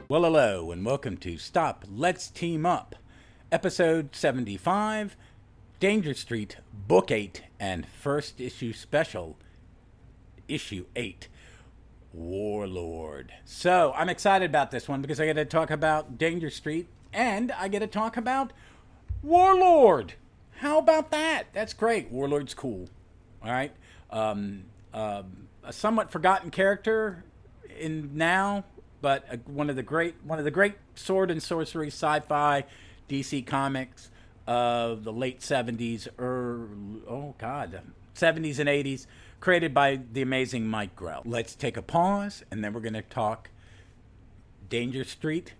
Well, hello, and welcome to Stop, Let's Team Up, Episode 75, Danger Street, Book 8, and First Issue Special, Issue 8, Warlord. So, I'm excited about this one because I get to talk about Danger Street, and I get to talk about Warlord. How about that? That's great. Warlord's cool. All right? A somewhat forgotten character in now, but one of the great sword and sorcery sci-fi DC comics of the late 70s, 70s and 80s, created by the amazing Mike Grell. Let's take a pause, and then we're going to talk Danger Street.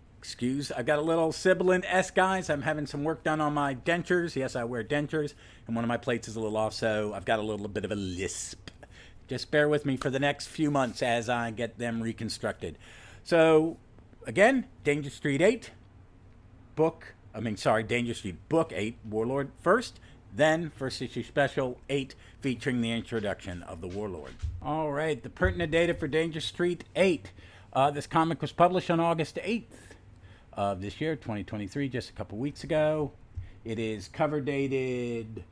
I've got a little sibilant S, guys. I'm having some work done on my dentures. Yes, I wear dentures, and one of my plates is a little off, so I've got a little bit of a lisp. Just bear with me for the next few months as I get them reconstructed. So, again, Danger Street 8, Danger Street Book 8, Warlord first, then First Issue Special 8, featuring the introduction of the Warlord. All right, the pertinent data for Danger Street 8. This comic was published on August 8th of this year, 2023, just a couple weeks ago. It is cover dated,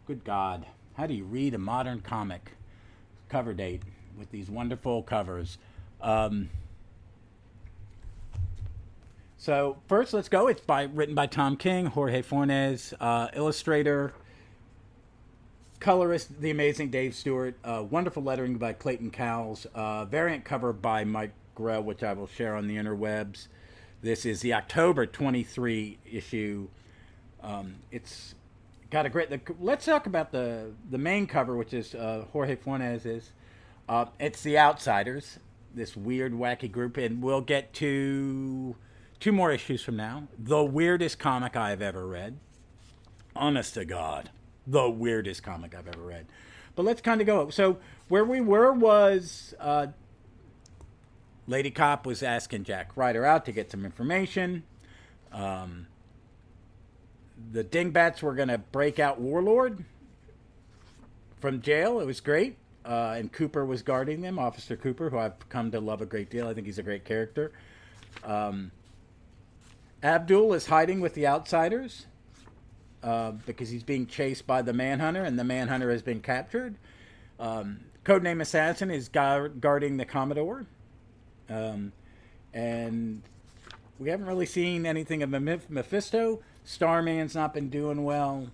good God, how do you read a modern comic cover date with these wonderful covers? So first, let's go. It's written by Tom King, Jorge Fornes, illustrator, colorist, the amazing Dave Stewart, wonderful lettering by Clayton Cowles, variant cover by Mike Grell, which I will share on the interwebs. This is the October 23 issue. It's got a great... let's talk about the main cover, which is Jorge Fornes's. It's The Outsiders, this weird, wacky group, and we'll get to... 2 more issues from now. The weirdest comic I've ever read. Honest to God. The weirdest comic I've ever read. But let's kind of go. So where we were was Lady Cop was asking Jack Ryder out to get some information. The Dingbats were going to break out Warlord from jail. It was great. And Cooper was guarding them. Officer Cooper, who I've come to love a great deal. I think he's a great character. Abdul is hiding with the Outsiders because he's being chased by the Manhunter, and the Manhunter has been captured. Codename Assassin is guarding the Commodore. And we haven't really seen anything of Mephisto. Starman's not been doing well.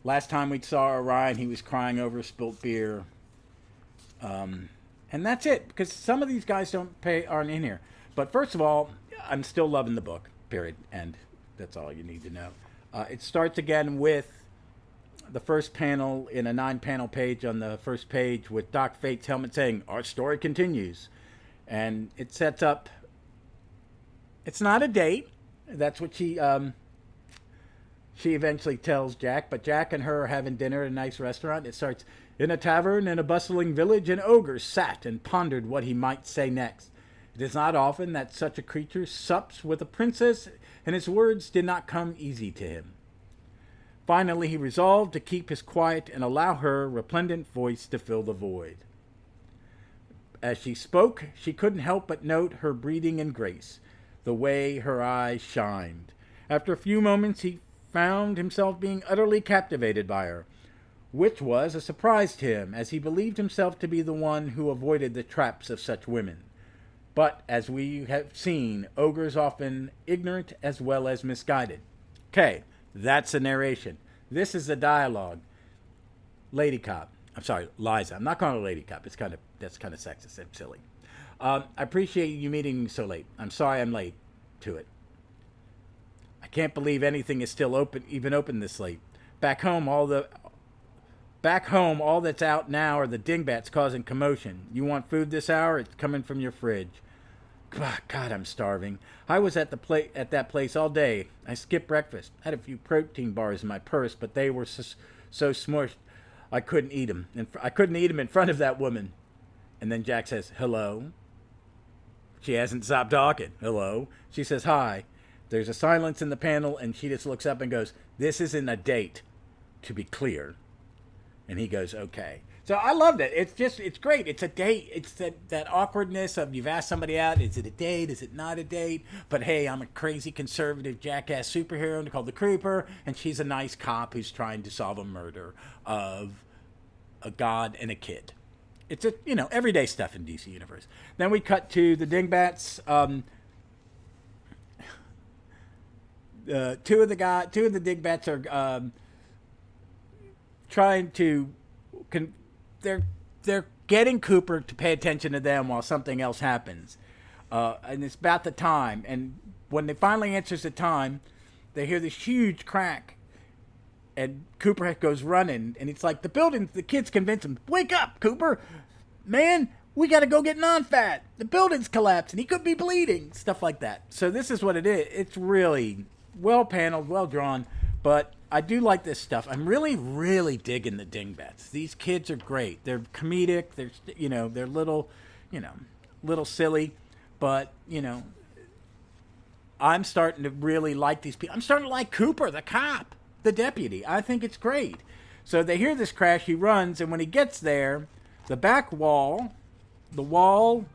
Last time we saw Orion, he was crying over spilt beer. And that's it, because some of these guys aren't in here. But first of all, I'm still loving the book. Period. And that's all you need to know. It starts again with the first panel in a 9-panel page on the first page with Doc Fate's helmet saying, "Our story continues." And it sets up... It's not a date. That's what she eventually tells Jack. But Jack and her are having dinner at a nice restaurant. It starts, "In a tavern in a bustling village, an ogre sat and pondered what he might say next. It is not often that such a creature sups with a princess, and his words did not come easy to him. Finally, he resolved to keep his quiet and allow her resplendent voice to fill the void. As she spoke, she couldn't help but note her breeding and grace, the way her eyes shined. After a few moments, he found himself being utterly captivated by her, which was a surprise to him, as he believed himself to be the one who avoided the traps of such women. But, as we have seen, ogres often ignorant as well as misguided." Okay, that's the narration. This is the dialogue. Lady Cop. I'm sorry, Liza. I'm not calling her Lady Cop. That's kind of sexist and silly. I appreciate you meeting me so late. I'm sorry I'm late to it. I can't believe anything is still open this late. Back home, all that's out now are the dingbats causing commotion. You want food this hour? It's coming from your fridge. God, I'm starving. I was at that place all day. I skipped breakfast. I had a few protein bars in my purse, but they were so smushed I couldn't eat them. And I couldn't eat them in front of that woman. And then Jack says, "Hello." She hasn't stopped talking. "Hello." She says, "Hi." There's a silence in the panel, and she just looks up and goes, "This isn't a date, to be clear." And he goes, okay. So I loved it. It's great. It's a date. It's that awkwardness of you've asked somebody out. Is it a date? Is it not a date? But hey, I'm a crazy conservative jackass superhero called the Creeper, and she's a nice cop who's trying to solve a murder of a god and a kid. It's everyday stuff in DC Universe. Then we cut to the Dingbats. Two of the Dingbats are trying to. They're getting Cooper to pay attention to them while something else happens, and it's about the time. And when they finally answers the time, they hear this huge crack, and Cooper goes running, and it's like the kids convince him, "Wake up, Cooper, man, we got to go get non-fat. The building's collapsing. He could be bleeding." Stuff like that. So this is what it is. It's really well paneled, well drawn, but I do like this stuff. I'm really, really digging the Dingbats. These kids are great. They're comedic. They're little silly, but I'm starting to really like these people. I'm starting to like Cooper, the cop, the deputy. I think it's great. So they hear this crash. He runs, and when he gets there, the back wall, the wall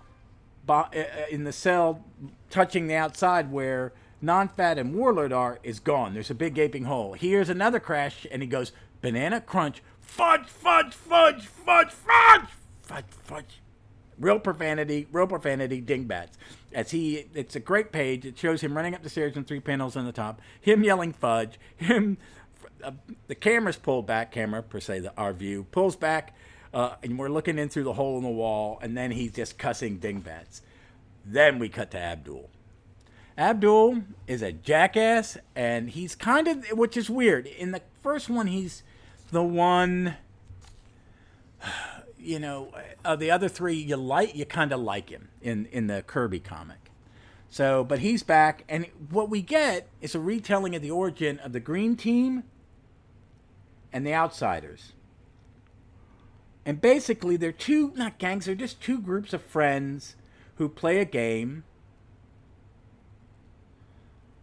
in the cell touching the outside where Non-Fat and Warlord are is gone. There's a big gaping hole. He hears another crash, and he goes, "Banana crunch, fudge, fudge, fudge, fudge, fudge, fudge, fudge." Real profanity, Dingbats. It's a great page. It shows him running up the stairs and 3 panels on the top. Him yelling fudge. The camera's pulled back. Camera, per se, our view pulls back, and we're looking in through the hole in the wall, and then he's just cussing Dingbats. Then we cut to Abdul. Abdul is a jackass, and he's kind of, which is weird. In the first one, he's the one, of the other 3, you kind of like him in the Kirby comic. So, but he's back, and what we get is a retelling of the origin of the Green Team and the Outsiders. And basically, they're not gangs, they're just 2 groups of friends who play a game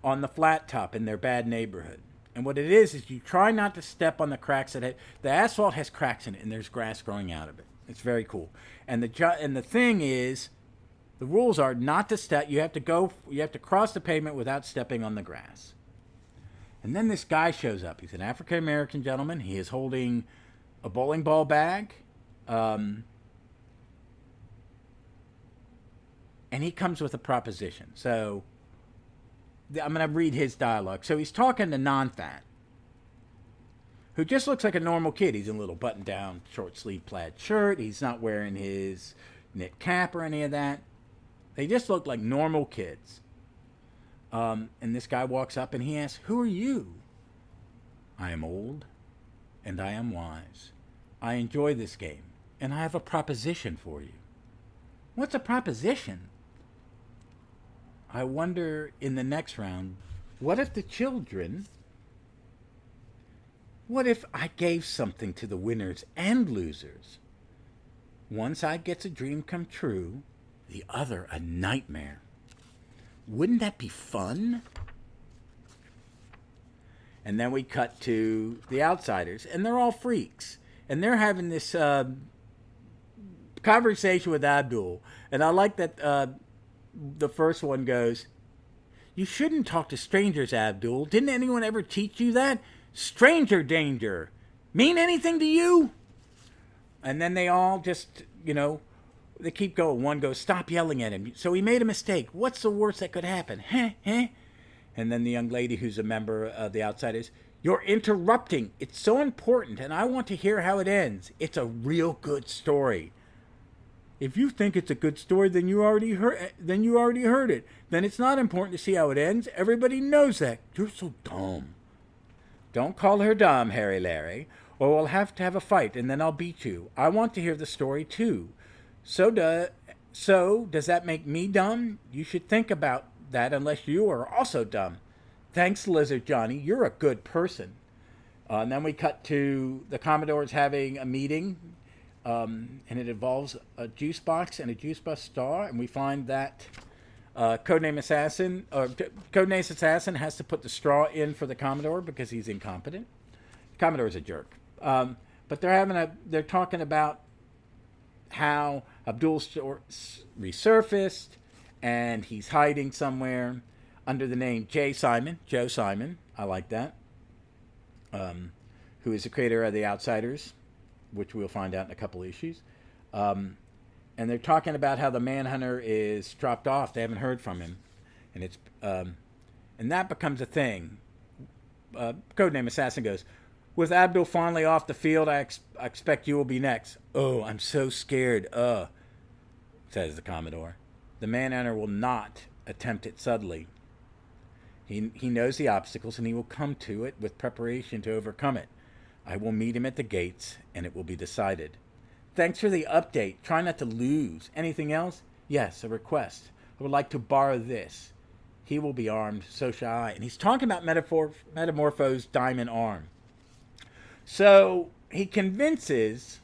on the flat top in their bad neighborhood. And what it is you try not to step on the cracks the asphalt has cracks in it, and there's grass growing out of it. It's very cool. And the thing is, the rules are not to step. You have to cross the pavement without stepping on the grass. And then this guy shows up. He's an African American gentleman. He is holding a bowling ball bag. And he comes with a proposition. So I'm going to read his dialogue. So he's talking to Non-Fat, who just looks like a normal kid. He's in a little button-down, short-sleeve plaid shirt. He's not wearing his knit cap or any of that. They just look like normal kids. And this guy walks up and he asks, "Who are you?" "I am old, and I am wise. I enjoy this game, and I have a proposition for you." "What's a proposition?" "I wonder in the next round, what if I gave something to the winners and losers? One side gets a dream come true, the other a nightmare. Wouldn't that be fun?" And then we cut to the Outsiders, and they're all freaks. And they're having this conversation with Abdul. And I like that the first one goes, "You shouldn't talk to strangers, Abdul. Didn't anyone ever teach you that? Stranger danger. Mean anything to you?" And then they all just, they keep going. One goes, "Stop yelling at him. So he made a mistake. What's the worst that could happen? Heh? And then the young lady who's a member of the Outsiders, "You're interrupting. It's so important, and I want to hear how it ends. It's a real good story." "If you think it's a good story, then you already heard it. Then it's not important to see how it ends. Everybody knows that. You're so dumb." "Don't call her dumb, Harry Larry, or we'll have to have a fight, and then I'll beat you. I want to hear the story, too. So does that make me dumb? You should think about that unless you are also dumb. Thanks, Lizard Johnny. You're a good person." And then we cut to the Commodores having a meeting, and it involves a juice box and a juice box star, and we find that Codename Assassin has to put the straw in for the Commodore because he's incompetent. Commodore's a jerk. But But they're talking about how Abdul's resurfaced, and he's hiding somewhere under the name Joe Simon. I like that. Who is the creator of The Outsiders, which we'll find out in a couple issues. And they're talking about how the Manhunter is dropped off. They haven't heard from him, and and that becomes a thing. Codename Assassin goes, with Abdul finally off the field, I expect you will be next. Oh, I'm so scared. Says the Commodore. The Manhunter will not attempt it subtly. He knows the obstacles, and he will come to it with preparation to overcome it. I will meet him at the gates, and it will be decided. Thanks for the update. Try not to lose. Anything else? Yes, a request. I would like to borrow this. He will be armed, so shall I. And he's talking about Metamorpho's diamond arm. So he convinces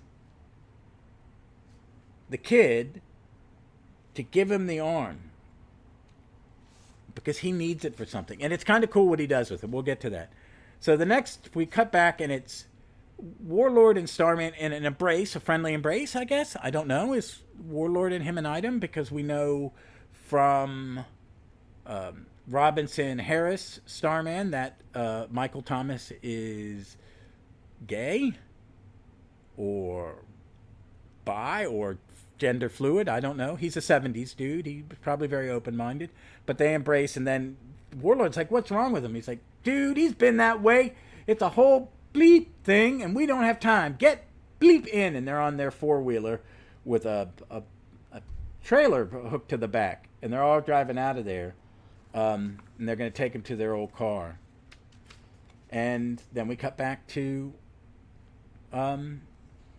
the kid to give him the arm because he needs it for something. And it's kind of cool what he does with it. We'll get to that. So the next, we cut back, and it's Warlord and Starman in an embrace, a friendly embrace, I guess. I don't know. Is Warlord and him an item? Because we know from Robinson Harris Starman that Michael Thomas is gay or bi or gender fluid. I don't know. He's a 70s dude. He's probably very open-minded. But they embrace, and then Warlord's like, what's wrong with him? He's like, dude, he's been that way. It's a whole bleep thing, and we don't have time. Get bleep in. And they're on their four-wheeler with a trailer hooked to the back, and they're all driving out of there, and they're going to take him to their old car. And then we cut back to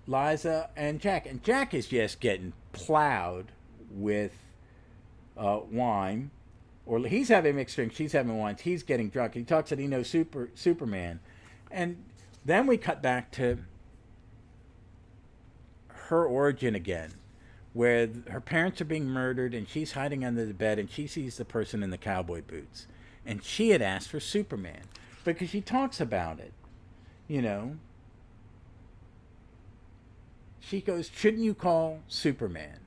Liza and Jack, and Jack is just getting plowed with wine, or he's having mixed drinks, she's having wine, he's getting drunk. He talks that he knows Superman. And then we cut back to her origin again, where her parents are being murdered, and she's hiding under the bed, and she sees the person in the cowboy boots. And she had asked for Superman, because she talks about it, you know. She goes, shouldn't you call Superman?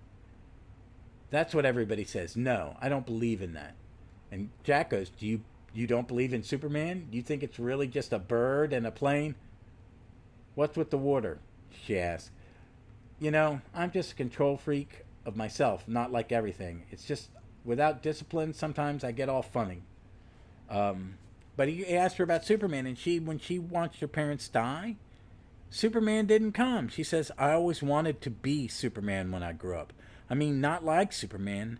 That's what everybody says. No, I don't believe in that. And Jack goes, you don't believe in Superman? You think it's really just a bird and a plane? What's with the water? She asks. You know, I'm just a control freak of myself, not like everything. It's just, without discipline, sometimes I get all funny. But he asked her about Superman, and when she watched her parents die, Superman didn't come. She says, I always wanted to be Superman when I grew up. I mean, not like Superman,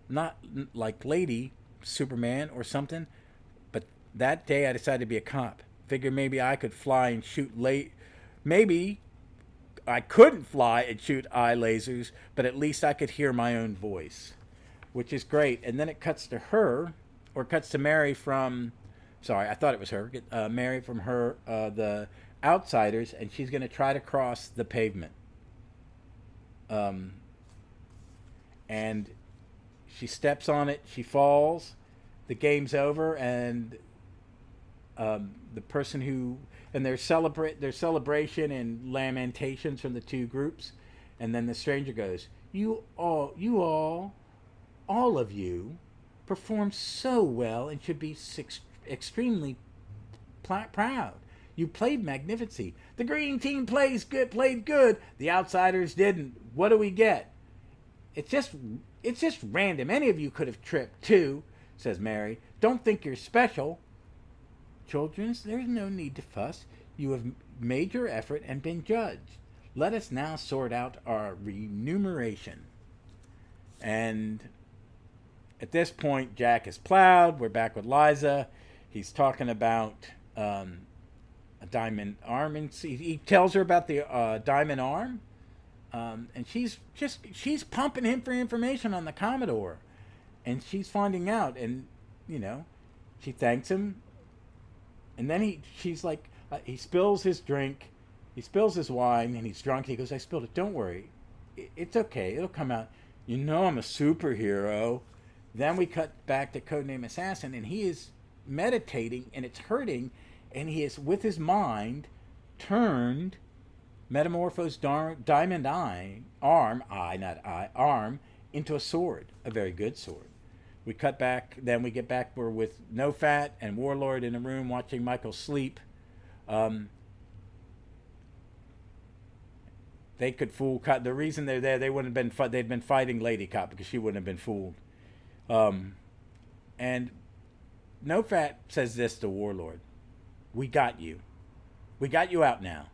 not like Lady Superman or something, but that day I decided to be a cop. Figured maybe I could fly and shoot maybe I couldn't fly and shoot eye lasers, but at least I could hear my own voice, which is great. And then it cuts to her, or cuts to Mary from, sorry, I thought it was her, Mary from her, the Outsiders, and she's going to try to cross the pavement. And she steps on it, she falls, the game's over, and the person who, and there's celebration and lamentations from the two groups, and then the stranger goes, you all of you performed so well and should be extremely proud. You played magnificently. The green team played good. The Outsiders didn't. What do we get? It's just random. Any of you could have tripped too, says Mary. Don't think you're special. Children, there's no need to fuss. You have made your effort and been judged. Let us now sort out our remuneration. And at this point, Jack is plowed. We're back with Liza. He's talking about a diamond arm, and he tells her about the diamond arm, and she's pumping him for information on the Commodore, and she's finding out, and she thanks him, and then she's like, he spills his drink, he spills his wine, and he's drunk. He goes, I spilled it. Don't worry, it's okay. It'll come out. I'm a superhero. Then we cut back to Codename Assassin, and he is meditating, and it's hurting, and he is, with his mind, turned metamorphose diamond arm into a sword, a very good sword. We cut back, then we get back, we're with No Fat and Warlord in a room watching Michael sleep. They could fool Cop. The reason they're there, they wouldn't have been they'd been fighting Lady Cop because she wouldn't have been fooled. And No Fat says this to Warlord: "We got you. We got you out now.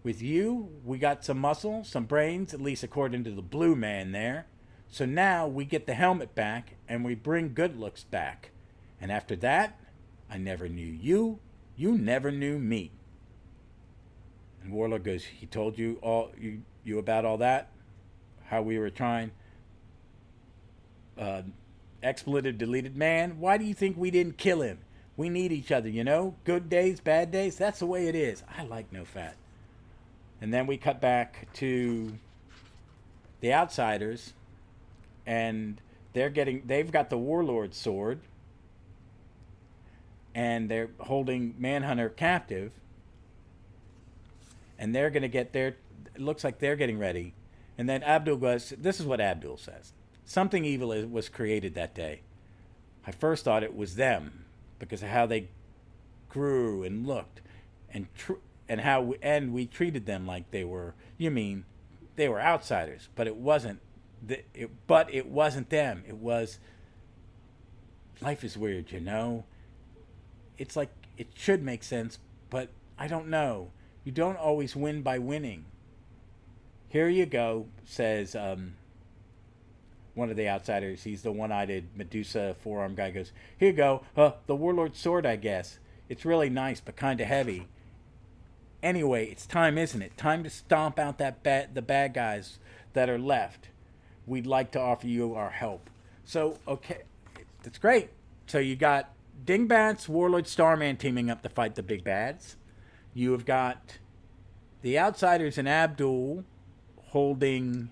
With you, we got some muscle, some brains, at least according to the blue man there. So now we get the helmet back and we bring good looks back. And after that, I never knew you. You never knew me." And Warlock goes, "He told you you about all that? How we were trying? Expletive deleted man. Why do you think we didn't kill him? We need each other, you know? Good days, bad days. That's the way it is." I like No Fat. And then we cut back to the Outsiders, and they've got the Warlord sword, and they're holding Manhunter captive, and they're going to get it looks like they're getting ready. And then Abdul goes, this is what Abdul says: "Something evil was created that day. I first thought it was them because of how they grew and looked, and we treated them like they were. You mean they were outsiders? But it wasn't. It wasn't them. It was. Life is weird, you know. It's like it should make sense, but I don't know. You don't always win by winning. Here you go," says one of the Outsiders. He's the one-eyed Medusa forearm guy. Goes, "Here you go. The Warlord sword, I guess. It's really nice, but kind of heavy. Anyway, it's time, isn't it? Time to stomp out the bad guys that are left. We'd like to offer you our help." So, okay, that's great. So you got Dingbats, Warlord, Starman teaming up to fight the big bads. You have got the Outsiders and Abdul holding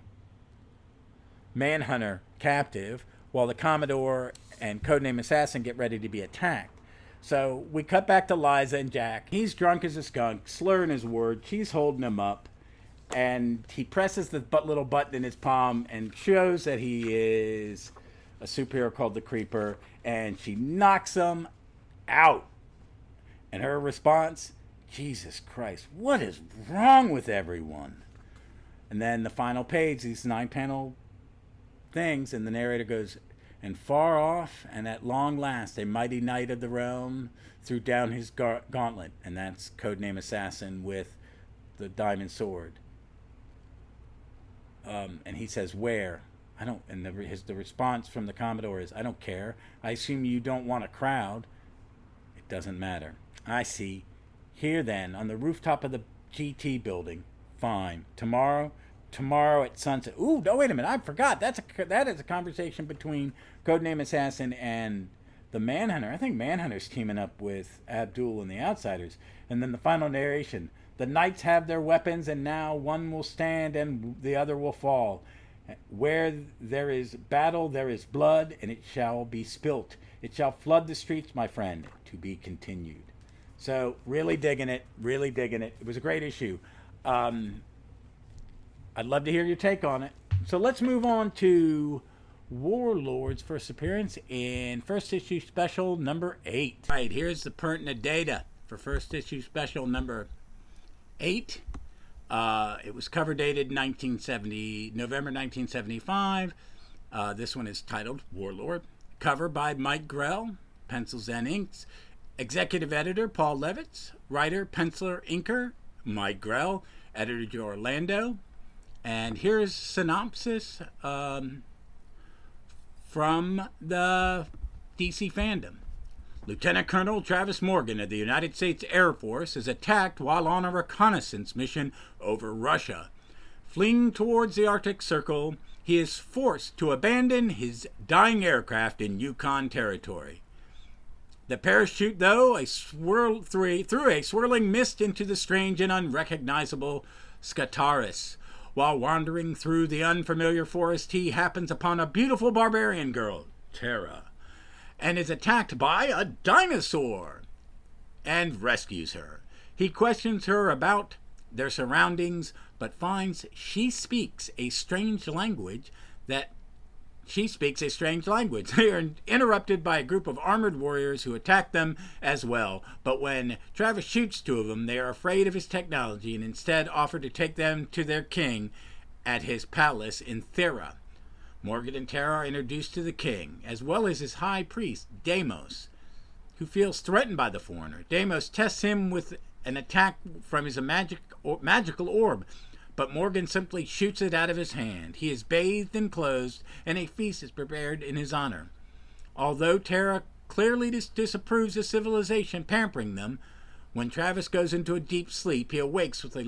Manhunter captive, while the Commodore and Codename Assassin get ready to be attacked. So we cut back to Liza and Jack. He's drunk as a skunk, slurring his words. She's holding him up, and he presses the little button in his palm and shows that he is a superhero called the Creeper, and she knocks him out. And her response: "Jesus Christ, what is wrong with everyone?" And then the final page, these 9-panel things, and the narrator goes, "And far off, and at long last, a mighty knight of the realm threw down his gauntlet." And that's Codename Assassin with the diamond sword. And he says, "Where?" I don't. And the response from the Commodore is, "I don't care. I assume you don't want a crowd." "It doesn't matter." "I see. Here then, on the rooftop of the GT building." "Fine. Tomorrow at sunset." Ooh, no, wait a minute. I forgot. That is a conversation between Codename Assassin and the Manhunter. I think Manhunter's teaming up with Abdul and the Outsiders. And then the final narration: "The knights have their weapons, and now one will stand and the other will fall. Where there is battle, there is blood, and it shall be spilt. It shall flood the streets, my friend. To be continued." So, really digging it. Really digging it. It was a great issue. I'd love to hear your take on it. So let's move on to Warlord's first appearance in first issue special number 8. All right, here's the pertinent data for first issue special number 8. It was cover dated November 1975. This one is titled Warlord. Cover by Mike Grell, pencils and inks. Executive editor Paul Levitz. Writer, penciler, inker Mike Grell. Editor Orlando. And here's synopsis from the DC fandom. Lieutenant Colonel Travis Morgan of the United States Air Force is attacked while on a reconnaissance mission over Russia. Fleeing towards the Arctic Circle, he is forced to abandon his dying aircraft in Yukon territory. The parachute, though, through a swirling mist into the strange and unrecognizable Skataris. While wandering through the unfamiliar forest, he happens upon a beautiful barbarian girl, Tara, and is attacked by a dinosaur and rescues her. He questions her about their surroundings, but finds she speaks a strange language. They are interrupted by a group of armored warriors who attack them as well. But when Travis shoots two of them, they are afraid of his technology and instead offer to take them to their king at his palace in Thera. Morgan and Tara are introduced to the king, as well as his high priest, Deimos, who feels threatened by the foreigner. Deimos tests him with an attack from his magical orb, but Morgan simply shoots it out of his hand. He is bathed and clothed, and a feast is prepared in his honor. Although Tara clearly disapproves of civilization pampering them, when Travis goes into a deep sleep, he awakes with a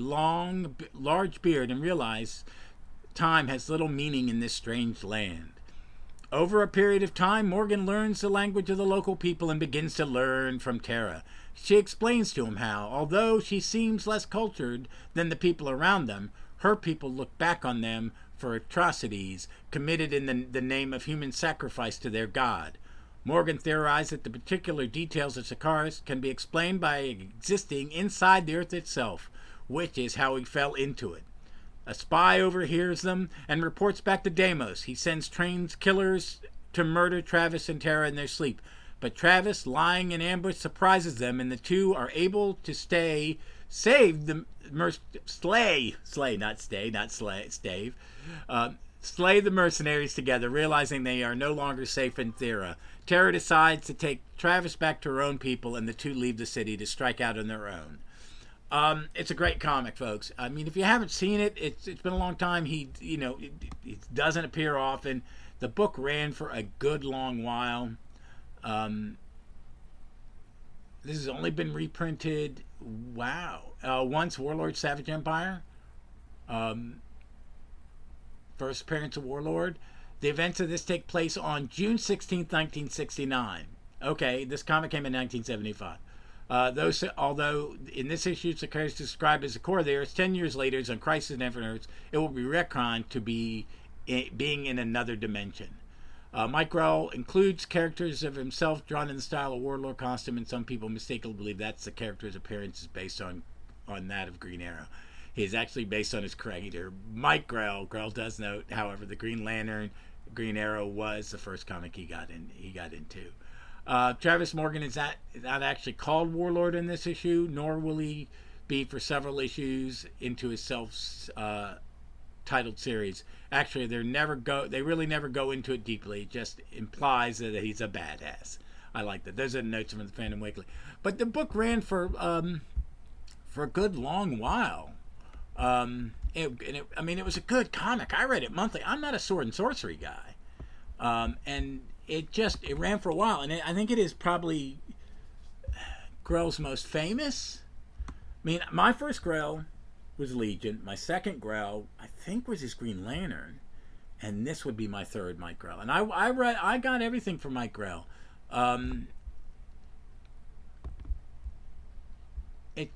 large beard and realizes time has little meaning in this strange land. Over a period of time, Morgan learns the language of the local people and begins to learn from Tara. She explains to him how, although she seems less cultured than the people around them, her people look back on them for atrocities committed in the name of human sacrifice to their god. Morgan theorized that the particular details of Sakaris can be explained by existing inside the earth itself, which is how he fell into it. A spy overhears them and reports back to Deimos. He sends trained killers to murder Travis and Tara in their sleep. But Travis, lying in ambush, surprises them, and the two are able to slay the mercenaries together, realizing they are no longer safe in Thera. Tara decides to take Travis back to her own people, and the two leave the city to strike out on their own. It's a great comic, folks. I mean, if you haven't seen it, it's been a long time. He doesn't appear often. The book ran for a good long while. This has only been reprinted. Wow. Once Warlord Savage Empire. First appearance of Warlord. The events of this take place on June 16th, 1969. Okay, this comic came in 1975. Although in this issue Sakaris is described as a core there, 10 years later, on Crisis on Infinite Earths, it will be retconned to being in another dimension. Mike Grell includes characters of himself drawn in the style of Warlord costume, and some people mistakenly believe that's the character's appearance is based on that of Green Arrow. He is actually based on his creator, Mike Grell. Grell does note, however, the Green Lantern, Green Arrow was the first comic he got into. Travis Morgan is not actually called Warlord in this issue, nor will he be for several issues into his self-titled series. Actually, they really never go into it deeply. It just implies that he's a badass. I like that. Those are the notes from the Fandom Weekly. But the book ran for a good long while. It was a good comic. I read it monthly. I'm not a sword and sorcery guy. And it ran for a while, and I think it is probably Grell's most famous. I mean, my first Grell was Legion. My second Grell, I think, was his Green Lantern, and this would be my third Mike Grell. And I got everything from Mike Grell. It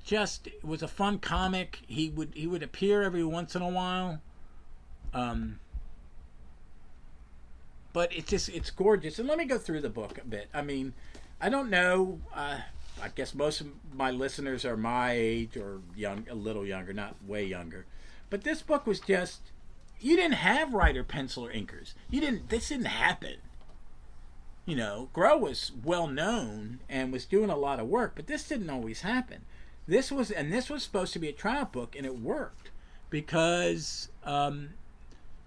was a fun comic. He would appear every once in a while. But it's gorgeous. And let me go through the book a bit. I mean, I don't know. I guess most of my listeners are my age or a little younger, not way younger. But this book was just, you didn't have writer, pencil, or inkers. This didn't happen. Grell was well known and was doing a lot of work, but this didn't always happen. This was supposed to be a trial book, and it worked because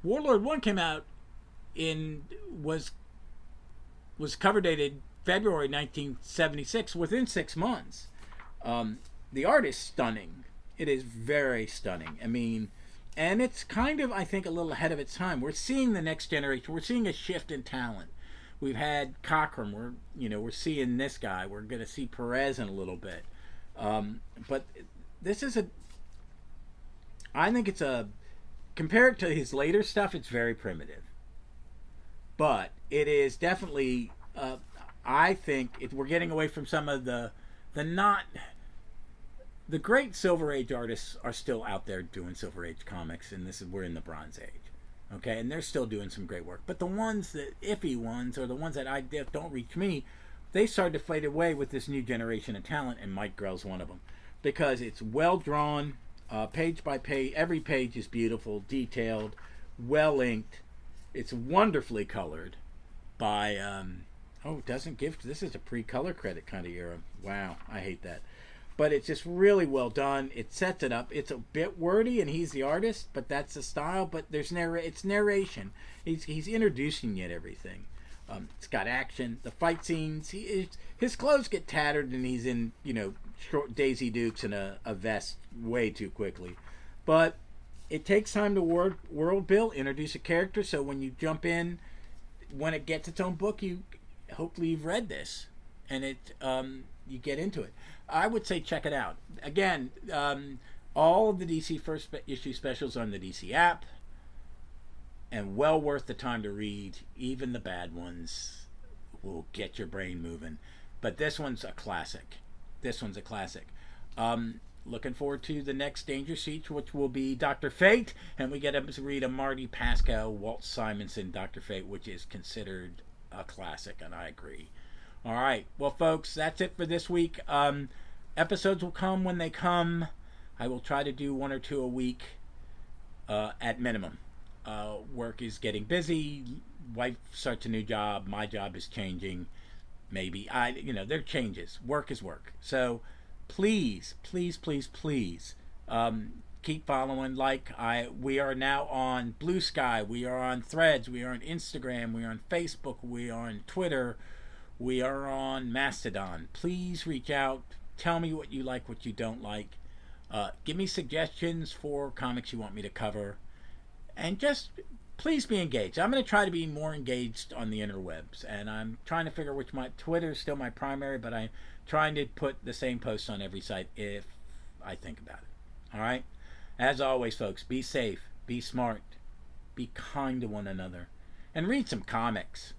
Warlord 1 came out was cover dated February 1976, within 6 months. The art is stunning. It is very stunning. I mean, and it's kind of, I think, a little ahead of its time. We're seeing the next generation. We're seeing a shift in talent. We've had Cockrum. We're seeing this guy. We're going to see Perez in a little bit. But this is I think it's compared to his later stuff, it's very primitive. But it is definitely, I think, we're getting away from some of the great Silver Age artists are still out there doing Silver Age comics, and we're in the Bronze Age. Okay, and they're still doing some great work. But the iffy ones, or the ones that don't reach me, they started to fade away with this new generation of talent, and Mike Grell's one of them. Because it's well drawn, Page by page, every page is beautiful, detailed, well inked. It's wonderfully colored by oh, it doesn't give, this is a pre-color credit kind of era. Wow, I hate that. But it's just really well done. It sets it up. It's a bit wordy, and he's the artist, but that's the style. But there's it's narration. He's introducing you to everything. It's got action. The fight scenes. His clothes get tattered, and he's in short Daisy Dukes and a vest way too quickly. But it takes time to world build, introduce a character. So when you jump in, when it gets its own book, hopefully you've read this, and you get into it. I would say check it out. Again, all of the DC first issue specials on the DC app, and well worth the time to read. Even the bad ones will get your brain moving. But this one's a classic. Looking forward to the next Danger Siege, which will be Dr. Fate, and we get to read a Marty Pascal, Walt Simonson Dr. Fate, which is considered a classic, and I agree. All right, well, folks, that's it for this week. Episodes will come when they come. I will try to do 1 or 2 a week at minimum. Work is getting busy. Wife starts a new job. My job is changing. Maybe there are changes. Work is work. So please, keep following. We are now on Blue Sky. We are on Threads. We are on Instagram. We are on Facebook. We are on Twitter. We are on Mastodon. Please reach out. Tell me what you like, what you don't like. Give me suggestions for comics you want me to cover. And just please be engaged. I'm going to try to be more engaged on the interwebs. And I'm trying to figure which Twitter is still my primary, but I'm trying to put the same posts on every site if I think about it. All right? As always, folks, be safe, be smart, be kind to one another, and read some comics.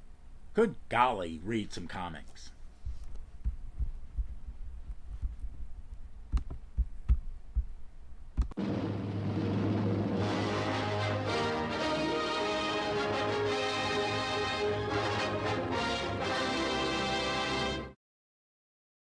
Good golly, read some comics.